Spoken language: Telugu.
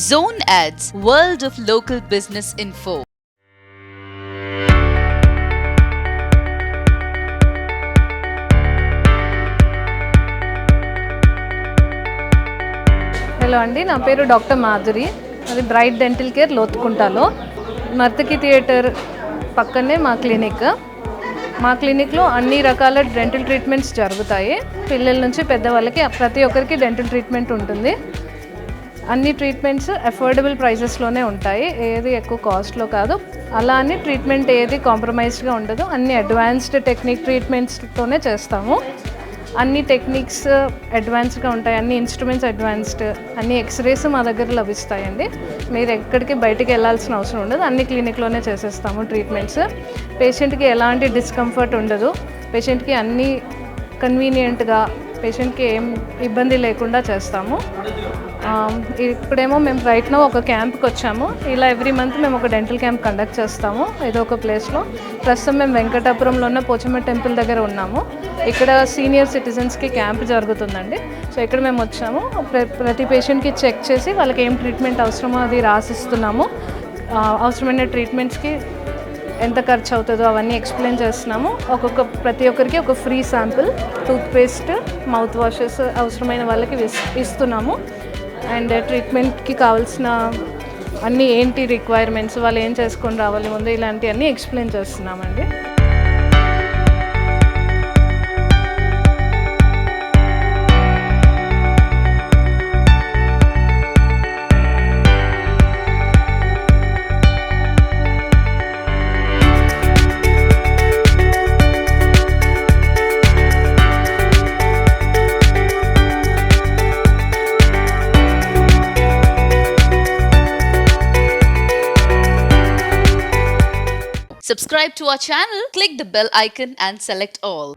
Zone Ads, World of Local Business Info. Hello అండి, నా పేరు డాక్టర్ మాధురి. అది బ్రైట్ డెంటల్ కేర్ లోతుకుంటాలో. నర్తకి థియేటర్ పక్కనే మా క్లినిక్. మా క్లినిక్లో అన్ని రకాల డెంటల్ ట్రీట్మెంట్స్ జరుగుతాయి. పిల్లల నుంచి పెద్దవాళ్ళకి ప్రతి ఒక్కరికి డెంటల్ ట్రీట్మెంట్ ఉంటుంది. అన్ని ట్రీట్మెంట్స్ అఫోర్డబుల్ ప్రైజెస్లోనే ఉంటాయి, ఏది ఎక్కువ కాస్ట్లో కాదు. అలా అని ట్రీట్మెంట్ ఏది కాంప్రమైజ్డ్గా ఉండదు. అన్ని అడ్వాన్స్డ్ టెక్నిక్ ట్రీట్మెంట్స్తోనే చేస్తాము. అన్ని టెక్నిక్స్ అడ్వాన్స్డ్గా ఉంటాయి, అన్ని ఇన్స్ట్రుమెంట్స్ అడ్వాన్స్డ్, అన్ని ఎక్స్రేస్ మా దగ్గర లభిస్తాయండి. మీరు ఎక్కడికి బయటికి వెళ్ళాల్సిన అవసరం ఉండదు, అన్ని క్లినిక్లోనే చేసేస్తాము ట్రీట్మెంట్స్. పేషెంట్కి ఎలాంటి డిస్కంఫర్ట్ ఉండదు, పేషెంట్కి అన్నీ కన్వీనియంట్గా, పేషెంట్కి ఏం ఇబ్బంది లేకుండా చేస్తాము. ఇప్పుడేమో మేము రైట్ నౌ ఒక క్యాంప్కి వచ్చాము. ఇలా ఎవ్రీ మంత్ మేము ఒక డెంటల్ క్యాంప్ కండక్ట్ చేస్తాము ఏదో ఒక ప్లేస్లో. ప్రస్తుతం మేము వెంకటాపురంలో ఉన్న పోచమ్మ టెంపుల్ దగ్గర ఉన్నాము. ఇక్కడ సీనియర్ సిటిజన్స్కి క్యాంప్ జరుగుతుందండి. సో ఇక్కడ మేము వచ్చాము. ప్రతి పేషెంట్కి చెక్ చేసి వాళ్ళకి ఏం ట్రీట్మెంట్ అవసరమో అది రాసిస్తున్నాము. అవసరమైన ట్రీట్మెంట్స్కి ఎంత ఖర్చు అవుతుందో అవన్నీ ఎక్స్ప్లెయిన్ చేస్తున్నాము. ప్రతి ఒక్కరికి ఒక free sample toothpaste, mouth washes అవసరమైన వాళ్ళకి ఇస్తున్నాము. అండ్ ట్రీట్మెంట్కి కావాల్సిన అన్నీ ఏంటి రిక్వైర్మెంట్స్, వాళ్ళు ఏం చేసుకొని రావాలి ముందు, ఇలాంటివన్నీ ఎక్స్ప్లెయిన్ చేస్తున్నామండి. Subscribe to our channel, click the bell icon and select all.